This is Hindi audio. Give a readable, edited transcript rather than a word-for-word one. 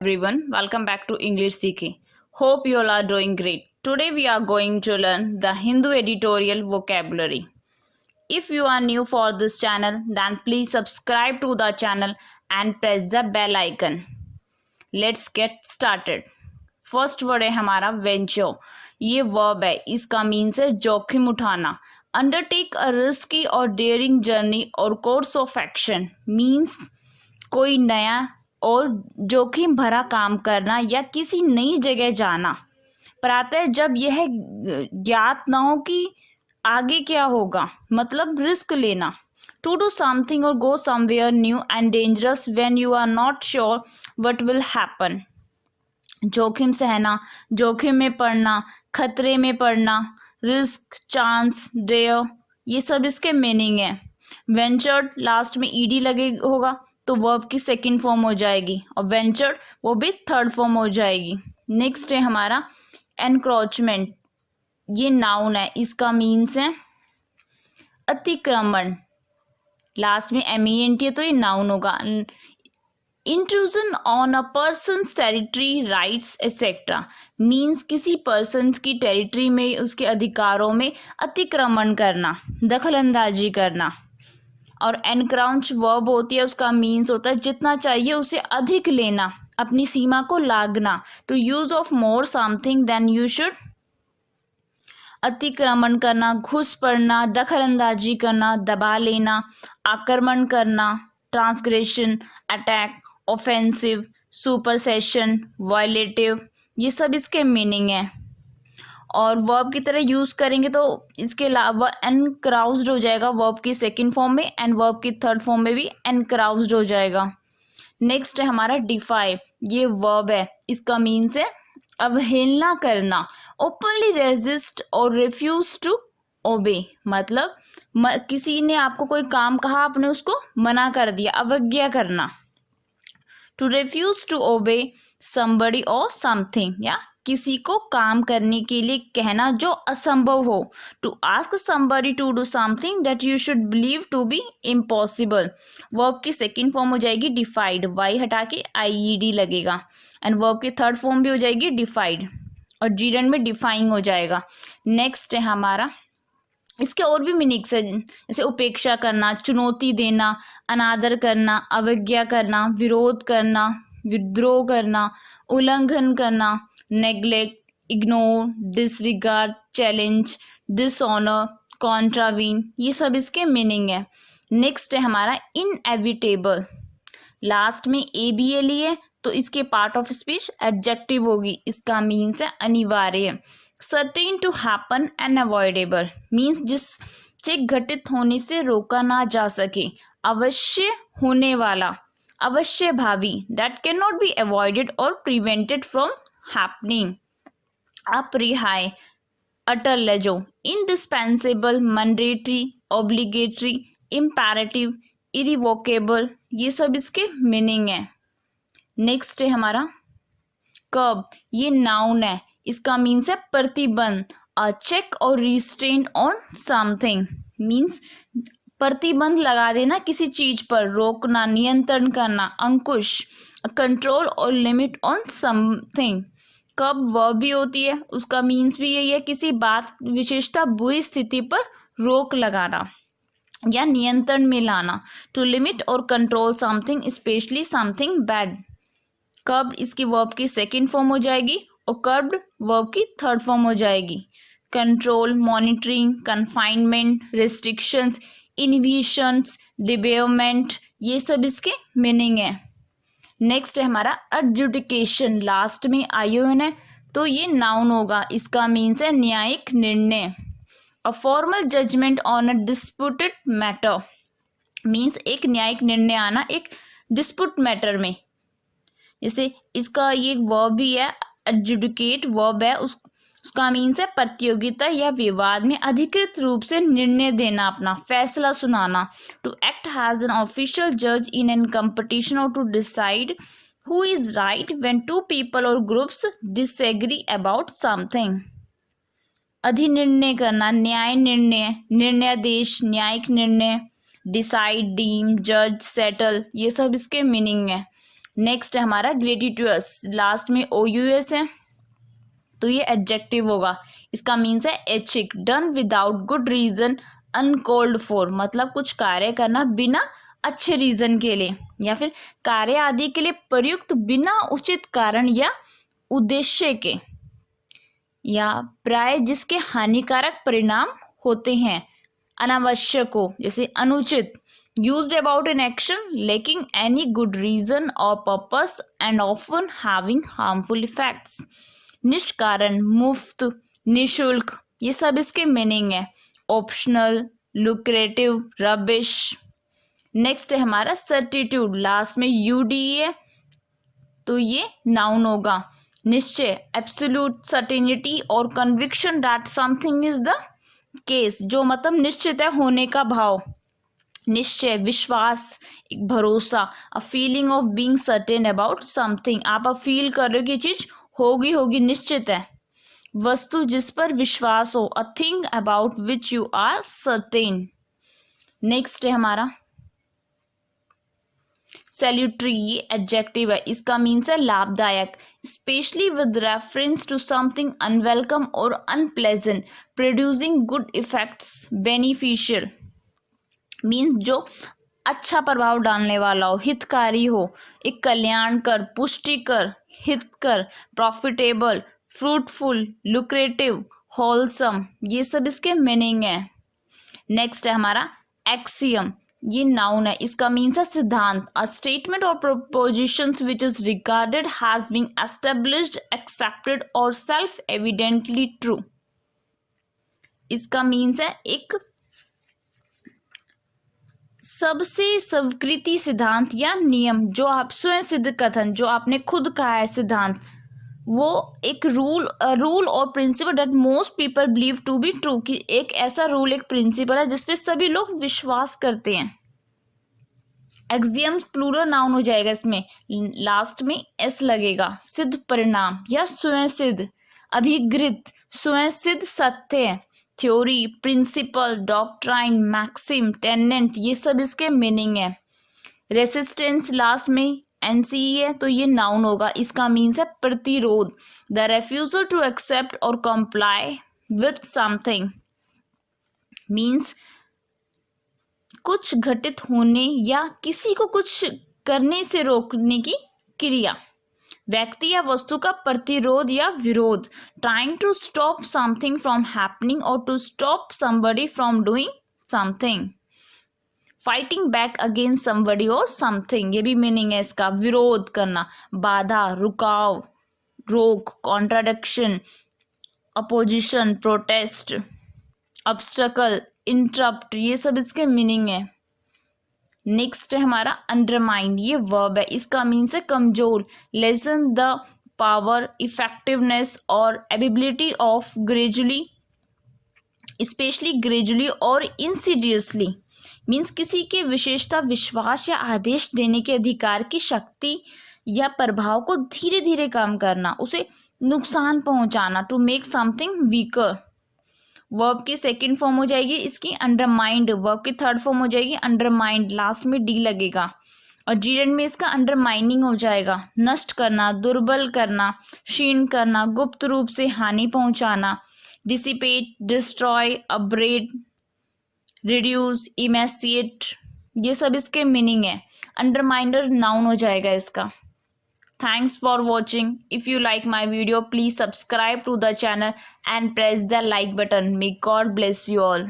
Everyone, welcome back to English CK. Hope you all are doing great. Today we are going to learn the Hindu editorial vocabulary. If you are new for this channel, then please subscribe to the channel and press the bell icon. Let's get started. First word है हमारा वेंचर. ये वर्ब है, इसका मीन्स है जोखिम उठाना. अंडरटेक अ रिस्की और डेयरिंग जर्नी और कोर्स ऑफ एक्शन मीन्स कोई नया और जोखिम भरा काम करना या किसी नई जगह जाना. पर आता है जब यह ज्ञात ना हो कि आगे क्या होगा, मतलब रिस्क लेना. To do something or go somewhere new and dangerous when you are not sure what will happen. जोखिम सहना, जोखिम में पड़ना, खतरे में पड़ना, रिस्क, चांस, डेयर, ये सब इसके मीनिंग है. वेंचर्ड लास्ट में ईडी लगे होगा तो वर्ब की सेकंड फॉर्म हो जाएगी और वेंचर्ड वो भी थर्ड फॉर्म हो जाएगी. नेक्स्ट है हमारा एनक्रोचमेंट. ये नाउन है, इसका मीन्स है अतिक्रमण. लास्ट में MENT है तो ये नाउन होगा. Intrusion on a persons territory, rights etcetera means किसी पर्सन की टेरिटरी में, उसके अधिकारों में अतिक्रमण करना, दखल अंदाजी करना. और एनक्राउच वर्ब होती है, उसका मीन्स होता है जितना चाहिए उसे अधिक लेना, अपनी सीमा को लागना. To use of more something than you should. अतिक्रमण करना, घुस पड़ना, दखल अंदाजी करना, दबा लेना, आक्रमण करना, ट्रांसग्रेशन, अटैक, ऑफेंसिव, सुपरसेशन, वायलेटिव, ये सब इसके मीनिंग है. और वर्ब की तरह यूज़ करेंगे तो इसके अलावा एनक्राउज्ड हो जाएगा वर्ब की सेकंड फॉर्म में, एंड वर्ब की थर्ड फॉर्म में भी एनक्राउज्ड हो जाएगा. नेक्स्ट है हमारा डिफाई. ये वर्ब है, इसका मीन्स है अवहेलना करना, ओपनली रेजिस्ट और रिफ्यूज टू ओबे, मतलब किसी ने आपको कोई काम कहा, आपने उसको मना कर दिया, अवज्ञा करना. To refuse to obey somebody और समथिंग, या किसी को काम करने के लिए कहना जो असंभव हो. To ask somebody to do something that you should believe to be impossible. Verb की सेकंड फॉर्म हो जाएगी डिफाइड, वाई हटा के IED लगेगा. एंड वर्ब की थर्ड फॉर्म भी हो जाएगी डिफाइड और जीरन में डिफाइंग हो जाएगा. नेक्स्ट है हमारा, इसके और भी मीनिंग्स है, जैसे उपेक्षा करना, चुनौती देना, अनादर करना, अवज्ञा करना, विरोध करना, विद्रोह करना, उल्लंघन करना, neglect, ignore, disregard, challenge, dishonour, contravene, ये सब इसके मीनिंग है. नेक्स्ट है हमारा इनएविटेबल. लास्ट में ABLE है तो इसके पार्ट ऑफ स्पीच एडजेक्टिव होगी, इसका मीन्स है अनिवार्य. Certain to happen and avoidable means जिससे घटित होने से रोका ना जा सके, अवश्य होने वाला, अवश्य भावी, that can not be avoided और प्रिवेंटेड फ्रॉम हैपनिंग. अपरिहार्य, अटल जो, indispensable, mandatory, obligatory, imperative, irrevocable, ये सब इसके मीनिंग है. नेक्स्ट है हमारा कर्ब. ये नाउन है, इसका मीन्स है प्रतिबंध. अ चेक और रिस्ट्रेन ऑन समथिंग मीन्स प्रतिबंध लगा देना किसी चीज पर, रोकना, नियंत्रण करना, अंकुश, कंट्रोल और लिमिट ऑन समथिंग. कर्ब वर्ब भी होती है, उसका मीन्स भी यही है किसी बात, विशेषता, बुरी स्थिति पर रोक लगाना या नियंत्रण में लाना. टू लिमिट और control something, specially something bad. Curb इसकी वर्ब की सेकंड फॉर्म हो जाएगी और कर्ब्ड वर्ब की थर्ड फॉर्म हो जाएगी. Control, monitoring, confinement, restrictions, inhibitions, debarment, ये सब इसके मीनिंग है. नेक्स्ट है हमारा एडजुडिकेशन. लास्ट में ION है तो ये नाउन होगा, इसका मीन्स है न्यायिक निर्णय. A formal judgement on a disputed matter means एक न्यायिक निर्णय आना एक डिस्प्यूट मैटर में. जैसे इसका ये वर्ब भी है, एडजुडिकेट वर्ब है, उसका मीन्स है प्रतियोगिता या विवाद में अधिकृत रूप से निर्णय देना, अपना फैसला सुनाना. To act has an official जज in an competition or to decide who is right when two people or groups disagree about something. अधिनिर्णय करना, न्याय निर्णय, निर्णयादेश, न्यायिक निर्णय, डिसाइड, डीम, जज, सेटल, ये सब इसके मीनिंग है. नेक्स्ट है हमारा ग्रेटिट्यूअस, लास्ट में OUS है तो ये एडजेक्टिव होगा। इसका मीन्स है एचिक, done without good reason, uncalled for, मतलब कुछ कार्य करना बिना अच्छे रीजन के लिए या फिर कार्य आदि के लिए प्रयुक्त बिना उचित कारण या उद्देश्य के, या प्राय जिसके हानिकारक परिणाम होते हैं, अनावश्यक हो जैसे अनुचित, used about an action lacking any good reason और purpose and often having harmful effects, निष्कारण, मुफ्त, निशुल्क, ये सब इसके मीनिंग है। Optional, lucrative, rubbish. नेक्स्ट है हमारा सर्टिट्यूड, लास्ट में UDE है तो ये नाउन होगा। निश्चय, एब्सोल्यूट सर्टेनिटी और conviction that something is the case, जो मतलब निश्चित है होने का भाव। निश्चय, विश्वास, एक भरोसा, a feeling of being certain about something, आप अब फील कर रहे हो कि चीज होगी, निश्चित है। वस्तु जिस पर विश्वास हो, a thing about which you are certain. Next है हमारा सैल्यूटरी, ये एडजेक्टिव है, इसका मीन्स है लाभदायक, specially with reference to something unwelcome और unpleasant, producing good effects, beneficial, means जो अच्छा प्रभाव डालने वाला हो, हितकारी हो, एक कल्याणकर, पुष्टिकर, हितकर, प्रॉफिटेबल, फ्रूटफुल, लुक्रेटिव, होलसम, ये सब इसके मीनिंग है। नेक्स्ट है हमारा एक्सियम, ये नाउन है, इसका मीन्स है सिद्धांत, a statement or propositions which is regarded has been established, accepted और सेल्फ एविडेंटली ट्रू। इसका मीन्स है एक सबसे स्वीकृति सिद्धांत या नियम, जो आप स्वयं सिद्ध कथन, जो आपने खुद कहा है सिद्धांत, वो एक rule or principle that most people believe to be true, कि एक ऐसा रूल, एक प्रिंसिपल है जिसपे सभी लोग विश्वास करते हैं। एक्सियम प्लूरल नाउन हो जाएगा, इसमें लास्ट में S लगेगा। सिद्ध परिणाम या स्वयं सिद्ध, अभिगृत, स्वयं सिद्ध सत्य है, theory, principle, doctrine, maxim, tenet, ये सब इसके मीनिंग है। रेसिस्टेंस लास्ट में NCE है तो ये नाउन होगा, इसका मीन्स है प्रतिरोध, द रेफ्यूजल टू एक्सेप्ट और कंप्लाई विथ समथिंग, मीन्स कुछ घटित होने या किसी को कुछ करने से रोकने की क्रिया, व्यक्ति या वस्तु का प्रतिरोध या विरोध, trying to stop something from happening और to stop somebody from doing something, fighting back against somebody और समथिंग, ये भी मीनिंग है इसका। विरोध करना, बाधा, रुकाव, रोक, contradiction, opposition, protest, obstacle, interrupt, ये सब इसके मीनिंग है। नेक्स्ट है हमारा अंडरमाइन, ये वर्ब है, इसका मीन्स है कमजोर, लेसन द पावर, इफेक्टिवनेस और ability of gradually, specially gradually और इंसिडियसली, मीन्स किसी के विशेषता, विश्वास या आदेश देने के अधिकार की शक्ति या प्रभाव को धीरे धीरे कम करना, उसे नुकसान पहुंचाना, to make something weaker. Verb की सेकंड फॉर्म हो जाएगी इसकी अंडरमाइंड, वर्ब की थर्ड फॉर्म हो जाएगी अंडरमाइंड, लास्ट में डी लगेगा और जी एंड में इसका अंडरमाइनिंग हो जाएगा, नष्ट करना, दुर्बल करना, क्षीण करना, गुप्त रूप से हानि पहुंचाना, डिसिपेट, डिस्ट्रॉय, अब्रेड, रिड्यूस, इमेसिएट, ये सब इसके मीनिंग है। अंडरमाइनर नाउन हो जाएगा इसका। Thanks for watching. If you like my video, please subscribe to the channel and press the like button. May God bless you all.